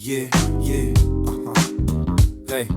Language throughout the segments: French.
Yeah, yeah. Hey,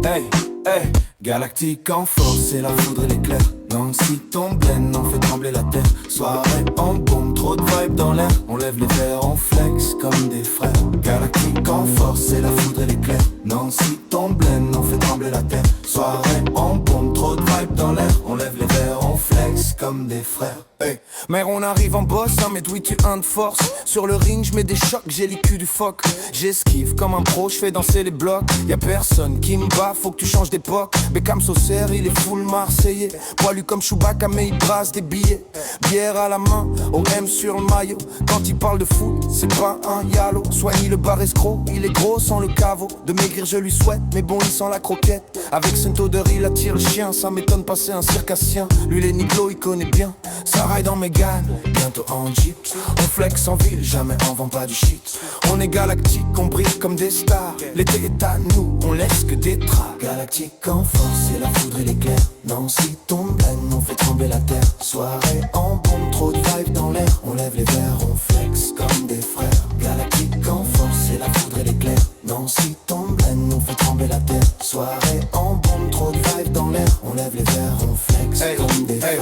hey, hey. Galactique en force, c'est la foudre et l'éclair. Nancy tombe pleine, on fait trembler la terre. Soirée en bombe, trop de vibes dans l'air. On lève les verres, on flex comme des frères. Galactique en force, c'est la foudre et l'éclair. Nancy tombe pleine, on fait trembler la terre. Soirée en bombe, trop de vibes dans l'air. On lève les verres, on flex comme des frères. Hey. Mère, on arrive en boss, hein, mais oui, tu un de force. Sur le ring, je mets des chocs, j'ai les culs du phoque. J'esquive comme un pro, je fais danser les blocs. Y'a personne qui me bat, faut que tu changes d'époque. Beckham Saucer, il est full marseillais. Poilu comme Chewbacca, mais il brasse des billets. Bière à la main, OM sur le maillot. Quand il parle de foot, c'est pas un yalo. Soigne le bar escroc, il est gros sans le caveau. De maigrir, je lui souhaite, mais bon, il sent la croquette. Avec son odeur, il attire le chien. Ça m'étonne pas, c'est un circassien. Lui, les niglos, il connaît bien. Ça raille dans mes gannes, bientôt en jeep. On flex en ville, jamais on vend pas du shit. On est galactique, on brille comme des stars. L'été est à nous, on laisse que des traces. Galactique en force, c'est la foudre et l'éclair. Nancy tombe pleine, on fait trembler la terre. Soirée en bombe, trop de vibes dans l'air. On lève les verres, on flex comme des frères. Galactique en force, c'est la foudre et l'éclair. Nancy tombe pleine, on fait trembler la terre. Soirée en bombe, trop de vibes dans l'air. On lève les verres, on flex comme des frères.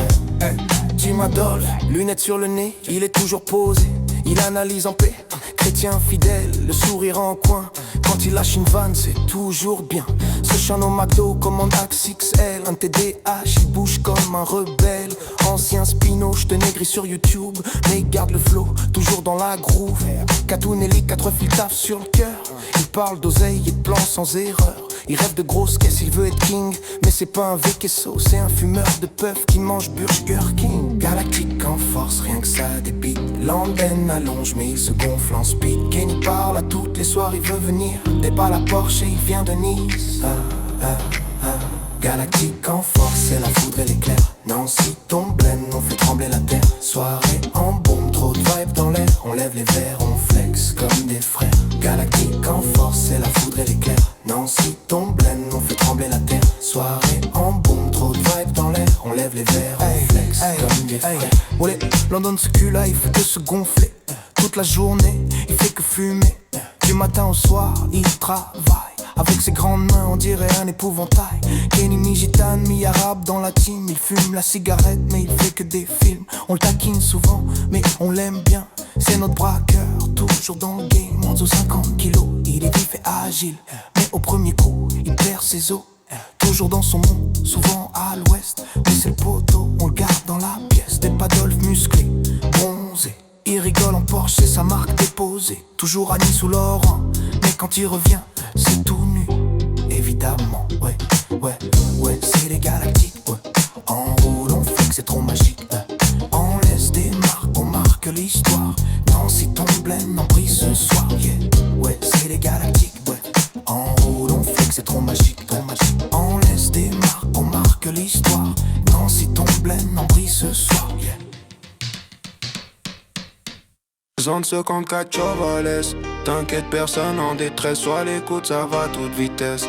Jim Adol, lunettes sur le nez, il est toujours posé, il analyse en paix, chrétien fidèle, le sourire en coin. Quand il lâche une vanne, c'est toujours bien. Ce chien au McDo commande Axe XL. Un TDH, il bouge comme un rebelle. Ancien Spino, je te négris sur YouTube, mais il garde le flow, toujours dans la groove. Catounelli, 4 fils taf sur le cœur. Il parle d'oseille et de plans sans erreur. Il rêve de grosses caisses, il veut être king. Mais c'est pas un V-queso, c'est un fumeur de puff qui mange Burger King. Galactique en force, rien que ça débite. L'antenne allonge mais il se gonfle en speed. Kenny parle à toutes les soirs, il veut venir. Débat la Porsche et il vient de Nice. Galactique en force, c'est la foudre et l'éclair. Nancy tombe pleine, on fait trembler la terre. Soirée en bombe, trop de vibes dans l'air. On lève les verres, on flex comme des frères. Galactique en force, c'est la foudre et l'éclair. Nancy tombe pleine, on fait trembler la terre. Soirée en bombe, trop de vibes dans l'air. On lève les verres, on flex comme des frères. Ouais, London ce cul là, il fait que se gonfler. Toute la journée, il fait que fumer. Du matin au soir, il travaille. Avec ses grandes mains, on dirait un épouvantail. Kenny mi-gitane, mi-arabe dans la team. Il fume la cigarette, mais il fait que des films. On le taquine souvent, mais on l'aime bien. C'est notre braqueur, toujours dans le game. En dessous 50 kilos, il est vif et agile. Mais au premier coup, il perd ses os. Toujours dans son monde, souvent à l'ouest. Mais c'est le poteau, on le garde dans la pièce. Des padolfs musclés, bronzés. Il rigole en Porsche, c'est sa marque déposée. Toujours à Nice ou Laurent, mais quand il revient, c'est tout nu. Évidemment, ouais, c'est les galactiques, ouais. En roule, on fait que c'est trop magique, On laisse des marques, on marque l'histoire. Nancy tombe pleine, en prie ce soir, yeah. Ouais, c'est les galactiques, ouais. En roule, on fait que c'est trop magique, On laisse des marques, on marque l'histoire. Nancy tombe pleine, en prie ce soir, yeah. Zone 54 Chavales. T'inquiète, personne en détresse. Soit l'écoute, ça va à toute vitesse.